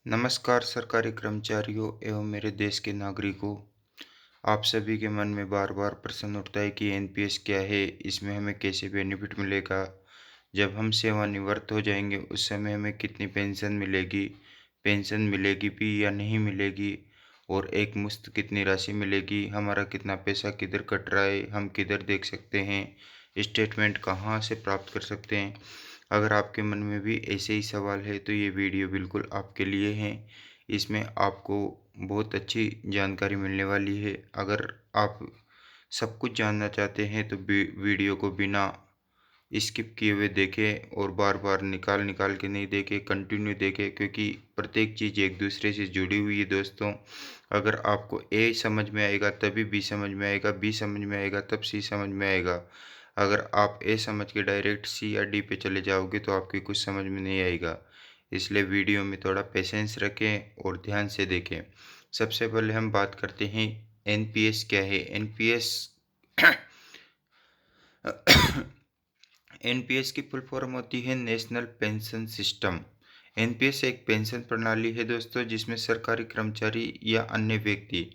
नमस्कार सरकारी कर्मचारियों एवं मेरे देश के नागरिकों। आप सभी के मन में बार बार प्रश्न उठता है कि एनपीएस क्या है, इसमें हमें कैसे बेनिफिट मिलेगा, जब हम सेवानिवृत्त हो जाएंगे उस समय हमें कितनी पेंशन मिलेगी भी या नहीं मिलेगी, और एक मुश्त कितनी राशि मिलेगी, हमारा कितना पैसा किधर कट रहा है, हम किधर देख सकते हैं, स्टेटमेंट कहाँ से प्राप्त कर सकते हैं। अगर आपके मन में भी ऐसे ही सवाल है तो ये वीडियो बिल्कुल आपके लिए है। इसमें आपको बहुत अच्छी जानकारी मिलने वाली है। अगर आप सब कुछ जानना चाहते हैं तो वीडियो को बिना स्किप किए हुए देखें और बार बार निकाल निकाल के नहीं देखें, कंटिन्यू देखें, क्योंकि प्रत्येक चीज़ एक दूसरे से जुड़ी हुई है दोस्तों। अगर आपको ए समझ में आएगा तभी बी समझ में आएगा, बी समझ में आएगा तब सी समझ में आएगा। अगर आप ए समझ के डायरेक्ट सी या डी पे चले जाओगे तो आपकी कुछ समझ में नहीं आएगा। इसलिए वीडियो में थोड़ा पेशेंस रखें और ध्यान से देखें। सबसे पहले हम बात करते हैं एनपीएस क्या है। एनपीएस एनपीएस की फुल फॉर्म होती है नेशनल पेंशन सिस्टम। एनपीएस एक पेंशन प्रणाली है दोस्तों, जिसमें सरकारी कर्मचारी या अन्य व्यक्ति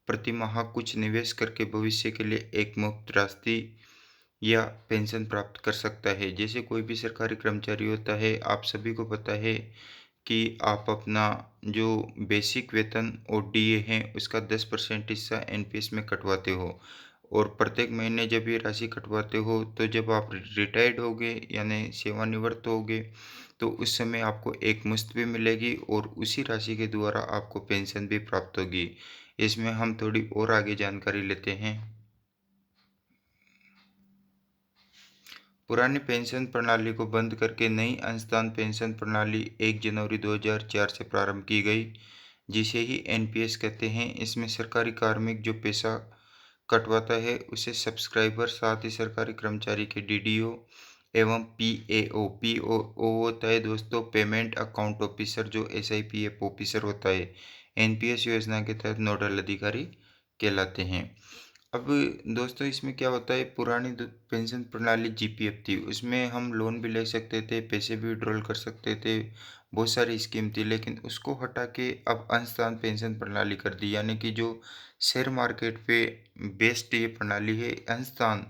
प्रति माह कुछ निवेश करके भविष्य के लिए एक मुफ्त राशि या पेंशन प्राप्त कर सकता है। जैसे कोई भी सरकारी कर्मचारी होता है, आप सभी को पता है कि आप अपना जो बेसिक वेतन और डीए है उसका 10% हिस्सा एनपीएस में कटवाते हो, और प्रत्येक महीने जब ये राशि कटवाते हो तो जब आप रिटायर्ड होगे यानी सेवानिवृत्त होगे तो उस समय आपको एक मुश्त भी मिलेगी और उसी राशि के द्वारा आपको पेंशन भी प्राप्त होगी। इसमें हम थोड़ी और आगे जानकारी लेते हैं। पुरानी पेंशन प्रणाली को बंद करके नई अंशदान पेंशन प्रणाली 1 जनवरी 2004 से प्रारंभ की गई, जिसे ही एनपीएस कहते हैं। इसमें सरकारी कार्मिक जो पैसा कटवाता है उसे सब्सक्राइबर, साथ ही सरकारी कर्मचारी के डीडीओ एवं पीएओ होता है दोस्तों, पेमेंट अकाउंट ऑफिसर, जो एसआईपीएफ ऑफिसर होता है, एनपीएस योजना के तहत नोडल अधिकारी कहलाते हैं। अब दोस्तों इसमें क्या होता है, पुरानी पेंशन प्रणाली जीपीएफ थी, उसमें हम लोन भी ले सकते थे, पैसे भी विड्रॉल कर सकते थे, बहुत सारी स्कीम थी, लेकिन उसको हटा के अब अंशदान पेंशन प्रणाली कर दी। यानी कि जो शेयर मार्केट पे बेस्ड ये प्रणाली है अंशदान,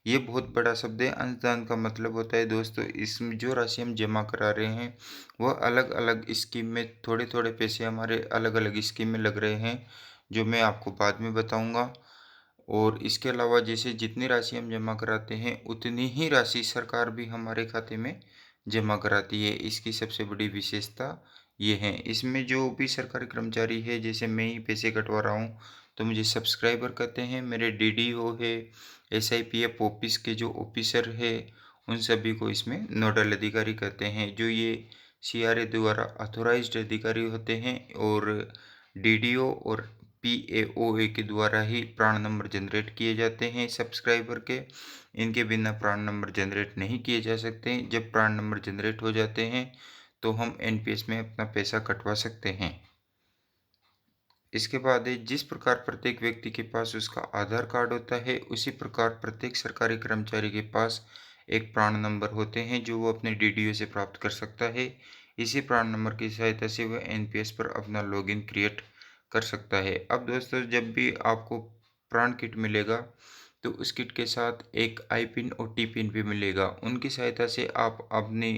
ये बहुत बड़ा शब्द है। अंशदान का मतलब होता है दोस्तों, इसमें जो राशि हम जमा करा रहे हैं वह अलग अलग स्कीम में, थोड़े थोड़े पैसे हमारे अलग अलग स्कीम में लग रहे हैं, जो मैं आपको बाद में बताऊंगा। और इसके अलावा जैसे जितनी राशि हम जमा कराते हैं उतनी ही राशि सरकार भी हमारे खाते में जमा कराती है। इसकी सबसे बड़ी विशेषता ये है। इसमें जो भी सरकारी कर्मचारी है, जैसे मैं ही पैसे कटवा रहा हूँ तो मुझे सब्सक्राइबर कहते हैं, मेरे डीडीओ है, एसआईपीएफ ऑफिस के जो ऑफिसर है उन सभी को इसमें नोडल अधिकारी कहते हैं, जो ये सीआरए द्वारा ऑथोराइज्ड अधिकारी होते हैं। और डीडीओ और पीएओए के द्वारा ही प्राण नंबर जनरेट किए जाते हैं सब्सक्राइबर के। इनके बिना प्राण नंबर जनरेट नहीं किए जा सकते। जब प्राण नंबर जनरेट हो जाते हैं तो हम एनपीएस में अपना पैसा कटवा सकते हैं। इसके बाद जिस प्रकार प्रत्येक व्यक्ति के पास उसका आधार कार्ड होता है, उसी प्रकार प्रत्येक सरकारी कर्मचारी के पास एक प्राण नंबर होते हैं जो वो अपने डीडीओ से प्राप्त कर सकता है। इसी प्राण नंबर की सहायता से वह एनपीएस पर अपना लॉगिन क्रिएट कर सकता है। अब दोस्तों जब भी आपको प्राण किट मिलेगा तो उस किट के साथ एक आई पिन और टी पिन भी मिलेगा। उनकी सहायता से आप अपनी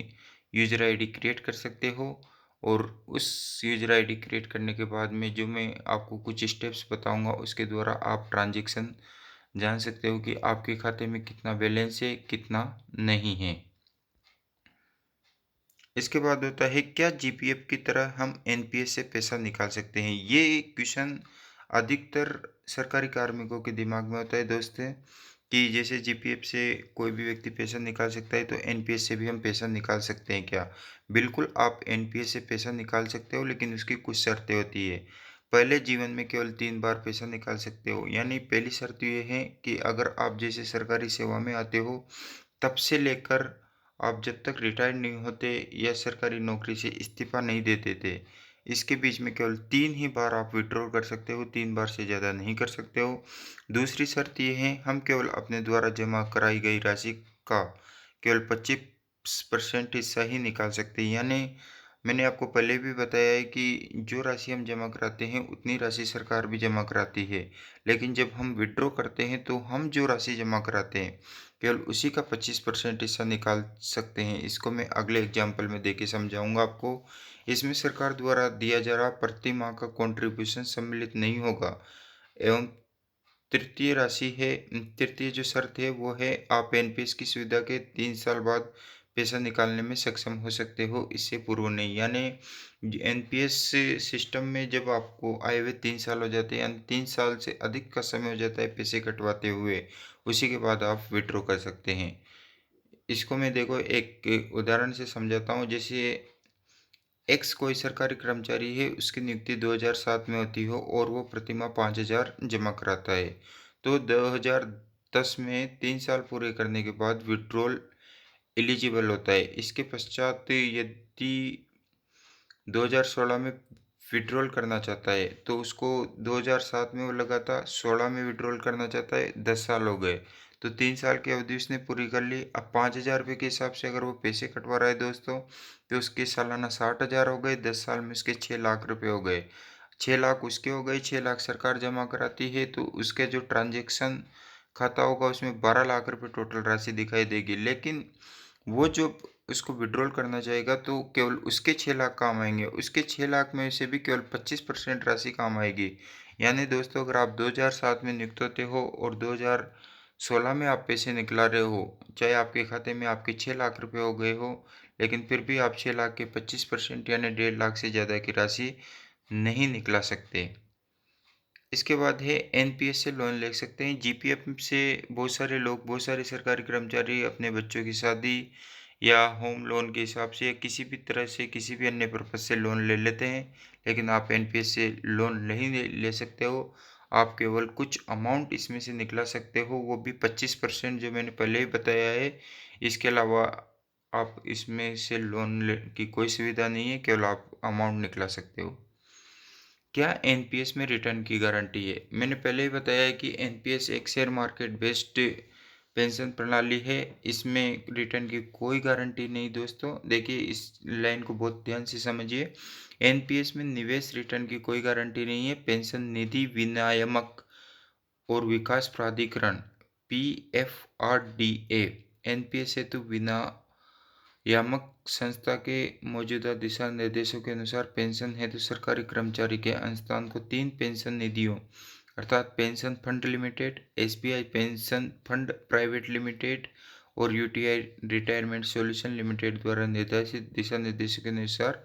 यूजर आईडी क्रिएट कर सकते हो, और उस यूजर आईडी क्रिएट करने के बाद में जो मैं आपको कुछ स्टेप्स बताऊंगा उसके द्वारा आप ट्रांजैक्शन जान सकते हो कि आपके खाते में कितना बैलेंस है, कितना नहीं है। इसके बाद होता है, क्या जीपीएफ की तरह हम एनपीएस से पैसा निकाल सकते हैं। ये क्वेश्चन अधिकतर सरकारी कार्मिकों के दिमाग में होता है दोस्तों, कि जैसे जीपीएफ से कोई भी व्यक्ति पैसा निकाल सकता है तो एनपीएस से भी हम पैसा निकाल सकते हैं क्या। बिल्कुल आप एनपीएस से पैसा निकाल सकते हो, लेकिन उसकी कुछ शर्तें होती है। पहले जीवन में केवल 3 बार पैसा निकाल सकते हो। यानी पहली शर्त ये है कि अगर आप जैसे सरकारी सेवा में आते हो तब से लेकर आप जब तक रिटायर्ड नहीं होते या सरकारी नौकरी से इस्तीफा नहीं देते थे, इसके बीच में केवल 3 ही बार आप विड्रॉल कर सकते हो, 3 बार से ज़्यादा नहीं कर सकते हो। दूसरी शर्त ये है, हम केवल अपने द्वारा जमा कराई गई राशि का केवल 25% हिस्सा ही निकाल सकते हैं। यानी मैंने आपको पहले भी बताया है कि जो राशि हम जमा कराते हैं उतनी राशि सरकार भी जमा कराती है। लेकिन जब हम विथड्रॉ करते हैं तो हम जो राशि जमा कराते हैं केवल उसी का 25% हिस्सा निकाल सकते हैं। इसको मैं अगले एग्जाम्पल में देके समझाऊंगा आपको। इसमें सरकार द्वारा दिया जा रहा प्रति माह का कंट्रीब्यूशन सम्मिलित नहीं होगा एवं तृतीय जो शर्त है वो है आप एनपीएस की सुविधा के 3 साल बाद पैसा निकालने में सक्षम हो सकते हो, इससे पूर्व नहीं। यानी एनपीएस सिस्टम में जब आपको आए हुए 3 साल हो जाते हैं यानी 3 साल से अधिक का समय हो जाता है पैसे कटवाते हुए, उसी के बाद आप विथड्रॉ कर सकते हैं। इसको मैं देखो एक उदाहरण से समझाता हूँ। जैसे एक्स कोई सरकारी कर्मचारी है, उसकी नियुक्ति 2007 में होती हो और वो प्रतिमाह 5,000 जमा कराता है। तो 2010 में 3 साल पूरे करने के बाद विथड्रॉल एलिजिबल होता है। इसके पश्चात यदि 2016 में विथड्रॉल करना चाहता है तो उसको 2007 में वो लगा था, 16 में विथड्रॉल करना चाहता है, 10 साल हो गए। तो 3 साल की अवधि उसने पूरी कर ली। अब 5,000 रुपये के हिसाब से अगर वो पैसे कटवा रहा है दोस्तों, तो उसके सालाना 60,000 हो गए, 10 साल में उसके 6 लाख रुपए हो गए। 6 लाख उसके हो गए, 6 लाख सरकार जमा कराती है, तो उसके जो ट्रांजैक्शन खाता होगा उसमें 12 लाख रुपए टोटल राशि दिखाई देगी। लेकिन वो जो उसको विड्रॉल करना चाहेगा तो केवल उसके 6 लाख काम आएँगे, उसके 6 लाख में से भी केवल 25% राशि काम आएगी। यानी दोस्तों, अगर आप 2007 में नियुक्त होते हो और 2016 में आप पैसे निकला रहे हो, चाहे आपके खाते में आपके 6 लाख रुपए हो गए हो, लेकिन फिर भी आप 6 लाख के 25% यानी 1.5 लाख से ज़्यादा की राशि नहीं निकला सकते। इसके बाद है एनपीएस से लोन ले सकते हैं। जीपीएफ से बहुत सारे लोग, बहुत सारे सरकारी कर्मचारी अपने बच्चों की शादी या होम लोन के हिसाब से या किसी भी तरह से किसी भी अन्य पर्पज़ से लोन ले लेते हैं। लेकिन आप एनपीएस से लोन नहीं ले सकते हो। आप केवल कुछ अमाउंट इसमें से निकला सकते हो, वो भी 25% जो मैंने पहले ही बताया है। इसके अलावा आप इसमें से लोन ले की कोई सुविधा नहीं है, केवल आप अमाउंट निकला सकते हो। क्या एनपीएस में रिटर्न की गारंटी है? मैंने पहले ही बताया है कि एनपीएस एक शेयर मार्केट बेस्ड पेंशन प्रणाली है। इसमें रिटर्न की कोई गारंटी नहीं दोस्तों। देखिए, इस लाइन को बहुत ध्यान से समझिए। एनपीएस में निवेश रिटर्न की कोई गारंटी नहीं है। पेंशन निधि विनियामक और विकास प्राधिकरण पीएफआरडीए एनपीएस हेतु यामक संस्था के मौजूदा दिशा निर्देशों के अनुसार पेंशन हेतु सरकारी कर्मचारी के अंशदान को 3 पेंशन निधियों अर्थात pension fund limited, SBI pension fund private limited और यूटीआई रिटायरमेंट सॉल्यूशन लिमिटेड द्वारा निर्देशित दिशा निर्देशों के अनुसार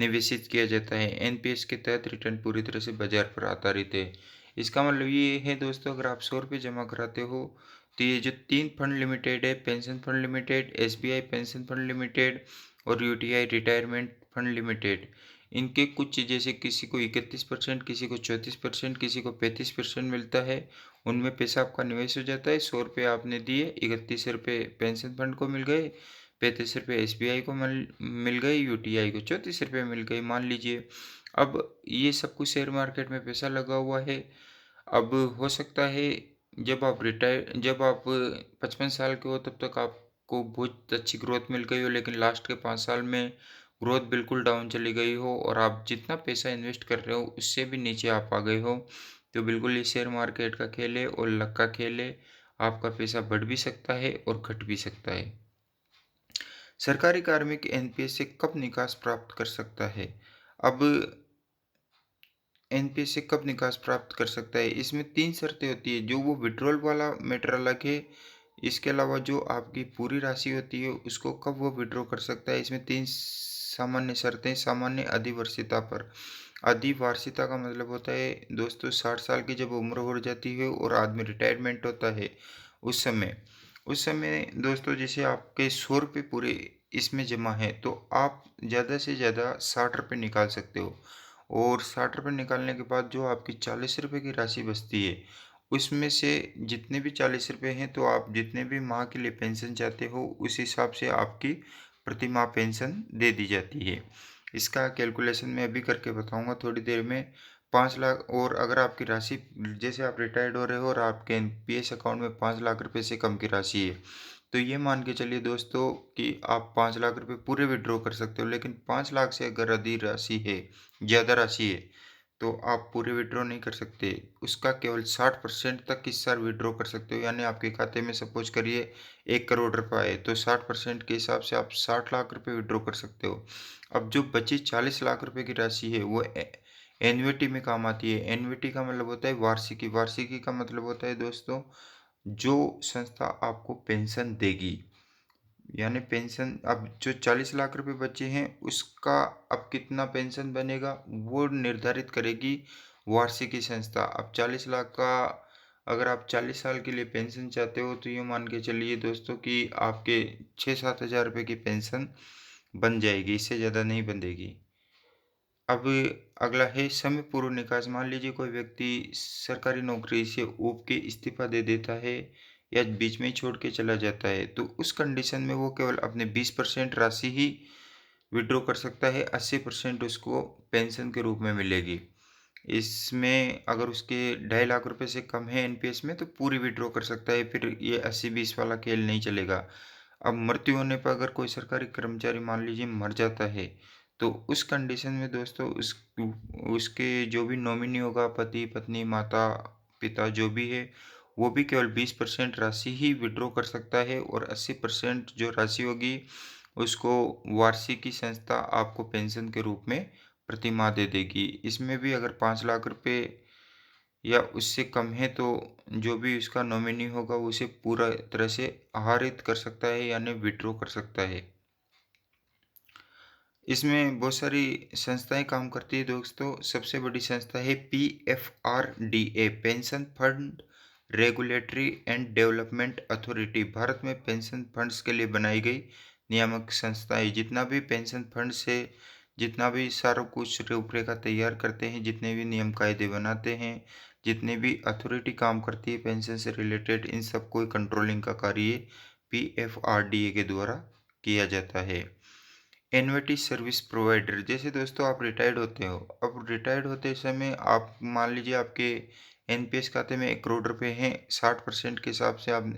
निवेशित किया जाता है। एनपीएस के तहत रिटर्न पूरी तरह से बाजार पर आधारित है। इसका मतलब ये है दोस्तों, अगर आप 100 रुपये जमा कराते हो तो ये जो 3 फंड लिमिटेड है, pension fund limited, SBI pension fund limited और यूटीआई रिटायरमेंट फंड लिमिटेड, इनके कुछ जैसे किसी को 31%, किसी को 34%, किसी को 35% मिलता है। उनमें पैसा आपका निवेश हो जाता है। 100 रुपये आपने दिए, 31 रुपये पेंशन फंड को मिल गए, 35 रुपये एसबीआई को मिल गए, यूटीआई को 34 रुपये मिल गए मान लीजिए। अब ये सब कुछ शेयर मार्केट में पैसा लगा हुआ है। अब हो सकता है जब आप 55 साल के हो तब तक आपको बहुत अच्छी ग्रोथ मिल गई हो, लेकिन लास्ट के 5 साल में ग्रोथ बिल्कुल डाउन चली गई हो और आप जितना पैसा इन्वेस्ट कर रहे हो उससे भी नीचे आप आ गए हो। तो बिल्कुल ये शेयर मार्केट का खेल है और लक का खेल है। आपका पैसा बढ़ भी सकता है और घट भी सकता है। सरकारी कार्मिक एनपीएस से कब निकास प्राप्त कर सकता है? अब एनपीएस से कब निकास प्राप्त कर सकता है? इसमें 3 शर्तें होती है। जो वो विड्रॉल वाला मैटर अलग है। इसके अलावा जो आपकी पूरी राशि होती है उसको कब वो विड्रॉ कर सकता है, इसमें 3 सामान्य शर्तें। सामान्य अधिवर्षिता पर। अधिवार्षिता का मतलब होता है दोस्तों 60 साल की जब उम्र हो जाती है और आदमी रिटायरमेंट होता है उस समय दोस्तों, जैसे आपके 100 रुपये पूरे इसमें जमा है तो आप ज़्यादा से ज़्यादा 60 रुपये निकाल सकते हो। और 60 रुपये निकालने के बाद जो आपकी 40 रुपये की राशि बचती है उसमें से जितने भी 40 रुपये हैं, तो आप जितने भी माह के लिए पेंशन चाहते हो उस हिसाब से आपकी प्रति माह पेंशन दे दी जाती है। इसका कैलकुलेशन मैं अभी करके बताऊंगा थोड़ी देर में। 5 लाख, और अगर आपकी राशि, जैसे आप रिटायर्ड हो रहे हो और आपके एनपीएस अकाउंट में 5 लाख रुपए से कम की राशि है, तो ये मान के चलिए दोस्तों कि आप 5 लाख रुपए पूरे विथड्रॉ कर सकते हो, लेकिन 5 लाख से अगर अधिक राशि है, ज़्यादा राशि है, तो आप पूरे विथड्रॉ नहीं कर सकते। उसका केवल 60% तक इस साल विथड्रॉ कर सकते हो, यानी आपके खाते में सपोज़ करिए 1 करोड़ रुपए आए, तो 60% के हिसाब से आप 60 लाख रुपए विथड्रॉ कर सकते हो। अब जो बची 40 लाख रुपए की राशि है, वो एन्युइटी में काम आती है। एन्युइटी का मतलब होता है वार्षिकी। वार्षिकी का मतलब होता है दोस्तों, जो संस्था आपको पेंशन देगी, यानी पेंशन अब जो 40 लाख रुपए बचे हैं, उसका अब कितना पेंशन बनेगा, वो निर्धारित करेगी वार्षिकी संस्था। अब 40 लाख का अगर आप 40 साल के लिए पेंशन चाहते हो, तो ये मान के चलिए दोस्तों कि आपके 6-7 हज़ार रुपए की पेंशन बन जाएगी, इससे ज़्यादा नहीं बंधेगी। अब अगला है समय पूर्व निकास। मान लीजिए कोई व्यक्ति सरकारी नौकरी से ऊब के इस्तीफा दे देता है या बीच में ही छोड़ के चला जाता है, तो उस कंडीशन में वो केवल अपने 20% राशि ही विथड्रॉ कर सकता है, 80% उसको पेंशन के रूप में मिलेगी। इसमें अगर उसके 2.5 लाख रुपए से कम है एनपीएस में, तो पूरी विथड्रॉ कर सकता है, फिर ये 80-20 वाला खेल नहीं चलेगा। अब मृत्यु होने पर अगर कोई सरकारी कर्मचारी मान लीजिए मर जाता है, तो उस कंडीशन में दोस्तों उसके जो भी नॉमिनी होगा, पति, पत्नी, माता-पिता जो भी है, वो भी केवल 20% राशि ही विथड्रॉ कर सकता है, और 80% जो राशि होगी, उसको वार्षिकी संस्था आपको पेंशन के रूप में प्रति माह दे देगी। इसमें भी अगर 5 लाख रुपए या उससे कम है, तो जो भी उसका नॉमिनी होगा, उसे पूरा तरह से आहरित कर सकता है, यानी विथड्रॉ कर सकता है। इसमें बहुत सारी संस्थाएँ काम करती है दोस्तों। सबसे बड़ी संस्था है PFRDA, pension fund regulatory and development authority. Bharat में पेंशन फंड्स के लिए बनाई गई नियामक संस्था है। जितना भी पेंशन फंड से जितना भी सारा कुछ रूपरेखा तैयार करते हैं, जितने भी नियम कायदे बनाते हैं, जितनी भी अथॉरिटी काम करती है पेंशन से रिलेटेड, इन सबको कंट्रोलिंग का कार्य पीएफआरडीए के द्वारा किया जाता है। एन्युटी सर्विस प्रोवाइडर, जैसे दोस्तों आप रिटायर्ड होते हो। अब रिटायर्ड होते समय आप मान लीजिए आपके एनपीएस खाते में 1 करोड़ रुपए हैं, 60% के हिसाब से आप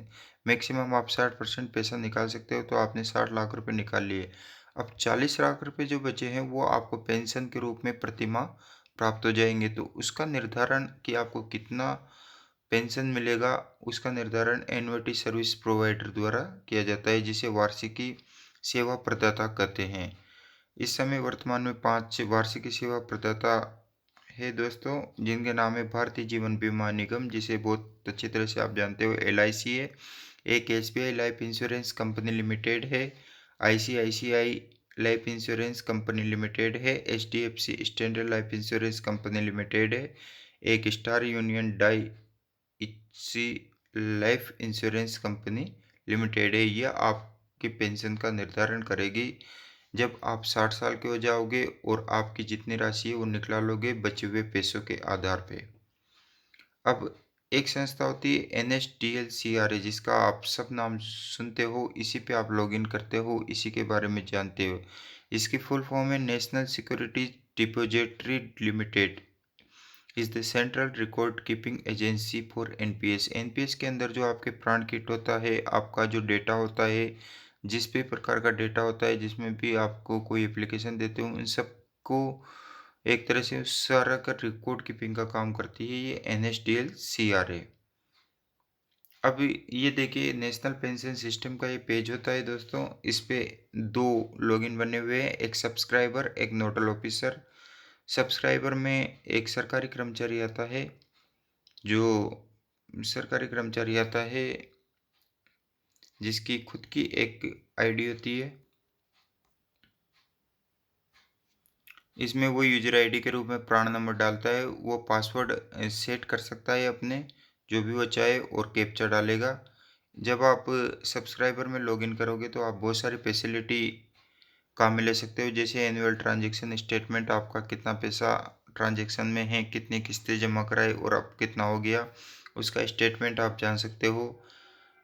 मैक्सिमम आप 60% पैसा निकाल सकते हो, तो आपने 60 लाख रुपए निकाल लिए। अब 40 लाख रुपए जो बचे हैं, वो आपको पेंशन के रूप में प्रति माह प्राप्त हो जाएंगे। तो उसका निर्धारण कि आपको कितना पेंशन मिलेगा, उसका निर्धारण एन्युटी सर्विस प्रोवाइडर द्वारा किया जाता है, जिसे वार्षिकी सेवा प्रदाता कहते हैं। इस समय वर्तमान में 5 वार्षिकी सेवा प्रदाता है दोस्तों, जिनके नाम है भारतीय जीवन बीमा निगम, जिसे बहुत अच्छी तरह से आप जानते हो, एलआईसी है। एक SBI life insurance company limited है। ICICI life insurance company limited है। HDFC standard life insurance company limited है। एक star union Daiichi life insurance company limited है। यह आपके पेंशन का निर्धारण करेगी जब आप 60 साल के हो जाओगे, और आपकी जितनी राशि है वो निकला लोगे बचे हुए पैसों के आधार पे। अब एक संस्था होती है एनएसडीएल-सीआरए, जिसका आप सब नाम सुनते हो, इसी पे आप लॉगिन करते हो, इसी के बारे में जानते हो। इसकी फुल फॉर्म है national securities depository limited is the central record keeping agency for NPS. NPS के अंदर जो आपके प्राण किट होता है, आपका जो डेटा होता है, जिस भी प्रकार का डेटा होता है, जिसमें भी आपको कोई एप्लीकेशन देते हो, उन सबको एक तरह से उस सारा का रिकॉर्ड कीपिंग का काम करती है ये एनएसडीएल सीआरए। अब ये देखिए नेशनल पेंशन सिस्टम का ये पेज होता है दोस्तों। इस पे 2 लॉगिन बने हुए हैं, एक सब्सक्राइबर, एक नोडल ऑफिसर। सब्सक्राइबर में एक सरकारी कर्मचारी आता है, जो सरकारी कर्मचारी आता है जिसकी खुद की एक आईडी होती है। इसमें वो यूज़र आईडी के रूप में प्राण नंबर डालता है, वो पासवर्ड सेट कर सकता है अपने, जो भी वो चाहे, और कैप्चा डालेगा। जब आप सब्सक्राइबर में लॉगिन करोगे, तो आप बहुत सारी फैसिलिटी काम में ले सकते हो, जैसे एनुअल ट्रांजैक्शन स्टेटमेंट, आपका कितना पैसा ट्रांजैक्शन में है, कितनी किस्तें जमा कराई और अब कितना हो गया, उसका स्टेटमेंट आप जान सकते हो।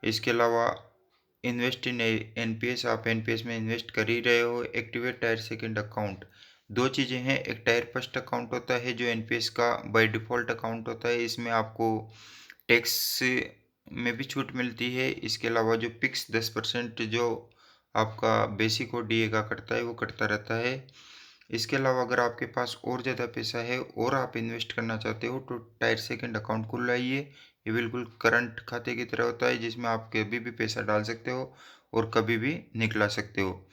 इसके अलावा इन्वेस्ट इन एनपीएस, आप एनपीएस में इन्वेस्ट कर ही रहे हो। एक्टिवेट टायर सेकंड अकाउंट, 2 चीज़ें हैं। एक टायर फर्स्ट अकाउंट होता है, जो एनपीएस का बाय डिफ़ॉल्ट अकाउंट होता है। इसमें आपको टैक्स में भी छूट मिलती है। इसके अलावा जो फिक्स 10% जो आपका बेसिक और डीए का कटता है, वो कटता रहता है। इसके अलावा अगर आपके पास और ज़्यादा पैसा है और आप इन्वेस्ट करना चाहते हो तो टायर सेकंड अकाउंट खुलवाइए। ये बिल्कुल करंट खाते की तरह होता है, जिसमें आप कभी भी पैसा डाल सकते हो और कभी भी निकला सकते हो।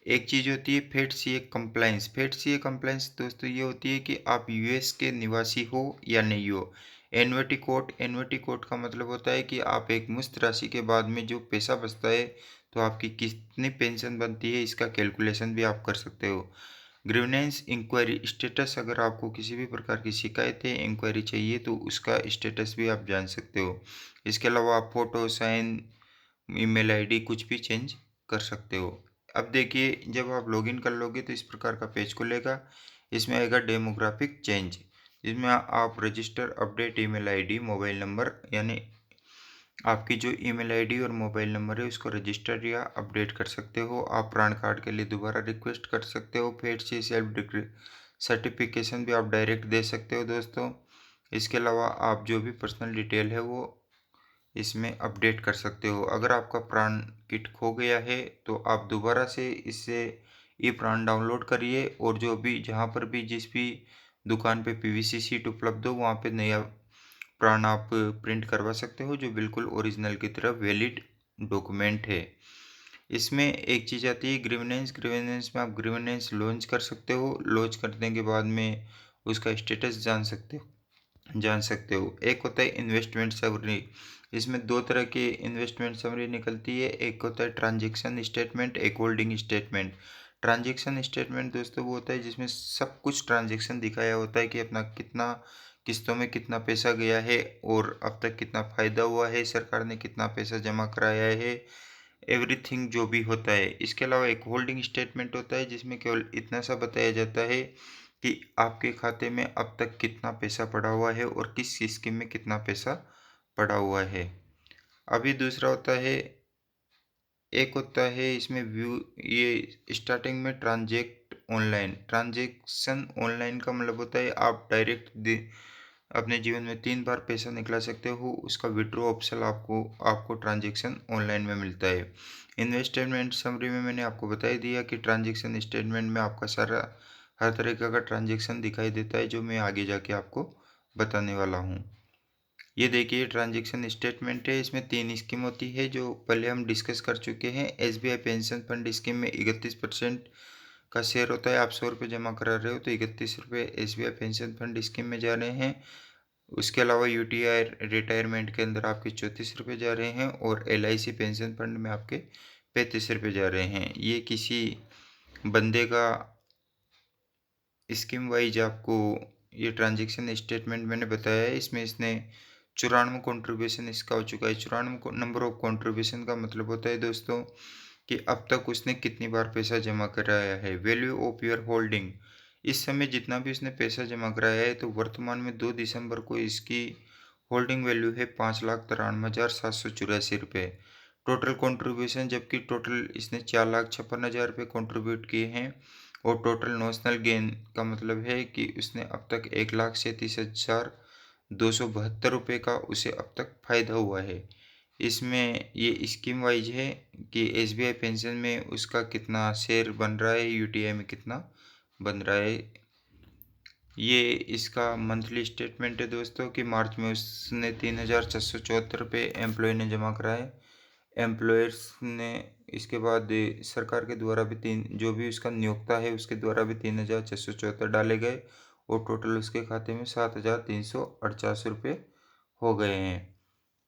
एक चीज़ होती है fat CA compliance. Fat CA compliance दोस्तों ये होती है कि आप यूएस के निवासी हो या नहीं हो। एन्युटी कोड का मतलब होता है कि आप एक मुश्त राशि के बाद में जो पैसा बचता है, तो आपकी कितनी पेंशन बनती है, इसका कैलकुलेशन भी आप कर सकते हो। ग्रीवेंस इंक्वायरी स्टेटस, अगर आपको किसी भी प्रकार की शिकायत है, इंक्वायरी चाहिए, तो उसका स्टेटस भी आप जान सकते हो। इसके अलावा आप फोटो, साइन, ईमेल आईडी कुछ भी चेंज कर सकते हो। अब देखिए, जब आप लॉगिन कर लोगे तो इस प्रकार का पेज खुलेगा। इसमें आएगा डेमोग्राफिक चेंज, जिसमें आप register update email ID mobile number, यानी आपकी जो ईमेल आईडी और मोबाइल नंबर है उसको रजिस्टर या अपडेट कर सकते हो। आप पैन कार्ड के लिए दोबारा रिक्वेस्ट कर सकते हो। पेड से सेल्फ डिग्री सर्टिफिकेशन भी आप डायरेक्ट दे सकते हो दोस्तों। इसके अलावा आप जो भी पर्सनल डिटेल है वो इसमें अपडेट कर सकते हो। अगर आपका प्राण किट खो गया है तो आप दोबारा से इससे ई प्राण डाउनलोड करिए, और जो भी जहाँ पर भी जिस भी दुकान पे पीवीसी शीट उपलब्ध हो वहाँ पे नया प्राण आप प्रिंट करवा सकते हो, जो बिल्कुल ओरिजिनल की तरह वैलिड डॉक्यूमेंट है। इसमें एक चीज़ आती है ग्रीवेंस। ग्रीवेंस में आप ग्रीवेंस लॉन्च कर सकते हो। लॉन्च करने के बाद में उसका स्टेटस जान सकते हो। एक होता है इन्वेस्टमेंट समरी। इसमें दो तरह के इन्वेस्टमेंट समरी निकलती है। एक होता है ट्रांजैक्शन स्टेटमेंट, एक होल्डिंग स्टेटमेंट। ट्रांजैक्शन स्टेटमेंट दोस्तों वो होता है जिसमें सब कुछ ट्रांजैक्शन दिखाया होता है कि अपना कितना किस्तों में कितना पैसा गया है और अब तक कितना फ़ायदा हुआ है, सरकार ने कितना पैसा जमा कराया है, एवरीथिंग जो भी होता है। इसके अलावा एक होल्डिंग स्टेटमेंट होता है जिसमें केवल इतना सा बताया जाता है कि आपके खाते में अब तक कितना पैसा पड़ा हुआ है और किस स्कीम में कितना पैसा पड़ा हुआ है। अभी दूसरा होता है, एक होता है इसमें व्यू, ये स्टार्टिंग में ट्रांजेक्ट ऑनलाइन। ट्रांजेक्शन ऑनलाइन का मतलब होता है आप डायरेक्ट अपने जीवन में 3 बार पैसा निकला सकते हो। उसका विड्रॉ ऑप्शन आपको ट्रांजेक्शन ऑनलाइन में मिलता है। इन्वेस्टमेंट समरी में मैंने आपको बता ही दिया कि ट्रांजेक्शन स्टेटमेंट में आपका सारा हर तरीके का ट्रांजेक्शन दिखाई देता है, जो मैं आगे जाके आपको बताने वाला हूँ। ये देखिए ट्रांजैक्शन स्टेटमेंट है। इसमें 3 स्कीम होती है जो पहले हम डिस्कस कर चुके हैं। एसबीआई पेंशन फंड स्कीम में 31% का शेयर होता है। आप 100 रुपये जमा करा रहे हो तो 31 रुपये एसबीआई पेंशन फंड स्कीम में जा रहे हैं। उसके अलावा यूटीआई रिटायरमेंट के अंदर आपके 34 रुपये जा रहे हैं और एलआईसी पेंशन फंड में आपके 35 रुपये जा रहे हैं। ये किसी बंदे का स्कीम वाइज आपको ये ट्रांजैक्शन स्टेटमेंट मैंने बताया है। इसमें इसने 94 कंट्रीब्यूशन इसका हो चुका है। 94 नंबर ऑफ कंट्रीब्यूशन का मतलब होता है दोस्तों कि अब तक उसने कितनी बार पैसा जमा कराया है। वैल्यू ऑफ योर होल्डिंग, इस समय जितना भी उसने पैसा जमा कराया है तो वर्तमान में 2 दिसंबर को इसकी होल्डिंग वैल्यू है 5,93,784 रुपये। टोटल कंट्रीब्यूशन, जबकि टोटल इसने 4,56,000 रुपये कंट्रीब्यूट किए हैं। और टोटल नोशनल गेन का मतलब है कि उसने अब तक 1,37,272 रुपये का उसे अब तक फ़ायदा हुआ है। इसमें ये स्कीम वाइज है कि एसबीआई पेंशन में उसका कितना शेयर बन रहा है, यूटीआई में कितना बन रहा है। ये इसका मंथली स्टेटमेंट है दोस्तों कि मार्च में उसने 3,474 रुपये एम्प्लॉय ने जमा कराए। एम्प्लॉयर्स ने इसके बाद सरकार के द्वारा भी जो भी उसका नियोक्ता है उसके द्वारा भी 3,674 डाले गए और टोटल उसके खाते में 7,348 रुपये हो गए हैं।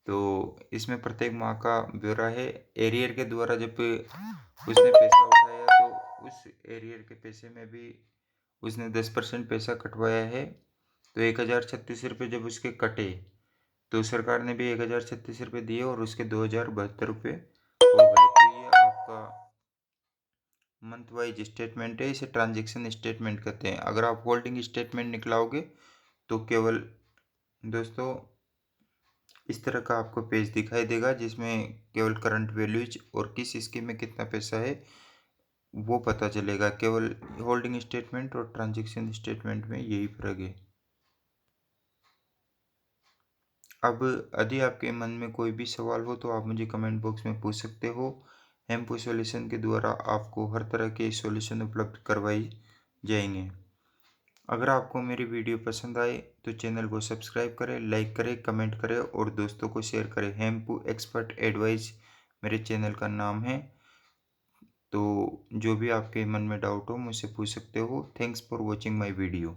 तो इसमें प्रत्येक माह का ब्यौरा है। एरियर के द्वारा जब उसने पैसा उठाया तो उस एरियर के पैसे में भी उसने 10% पैसा कटवाया है। तो 1,036 रुपये जब उसके कटे तो सरकार ने भी 1,036 रुपये दिए और उसके 2,072 रुपये हो गए। तो ये आपका मंथ वाइज स्टेटमेंट है। इसे ट्रांजैक्शन स्टेटमेंट कहते हैं। अगर आप होल्डिंग स्टेटमेंट निकलाओगे तो केवल दोस्तों इस तरह का आपको पेज दिखाई देगा, जिसमें केवल करंट वैल्यूज और किस स्कीम में कितना पैसा है वो पता चलेगा। केवल होल्डिंग स्टेटमेंट और ट्रांजैक्शन स्टेटमेंट में यही फर्क है। अब यदि आपके मन में कोई भी सवाल हो तो आप मुझे कमेंट बॉक्स में पूछ सकते हो। हेम्पू सॉल्यूशन के द्वारा आपको हर तरह के सॉल्यूशन उपलब्ध करवाई जाएंगे। अगर आपको मेरी वीडियो पसंद आए तो चैनल को सब्सक्राइब करें, लाइक करें, कमेंट करें और दोस्तों को शेयर करें। हेम्पू एक्सपर्ट एडवाइस मेरे चैनल का नाम है। तो जो भी आपके मन में डाउट हो मुझसे पूछ सकते हो। Thanks for watching my video.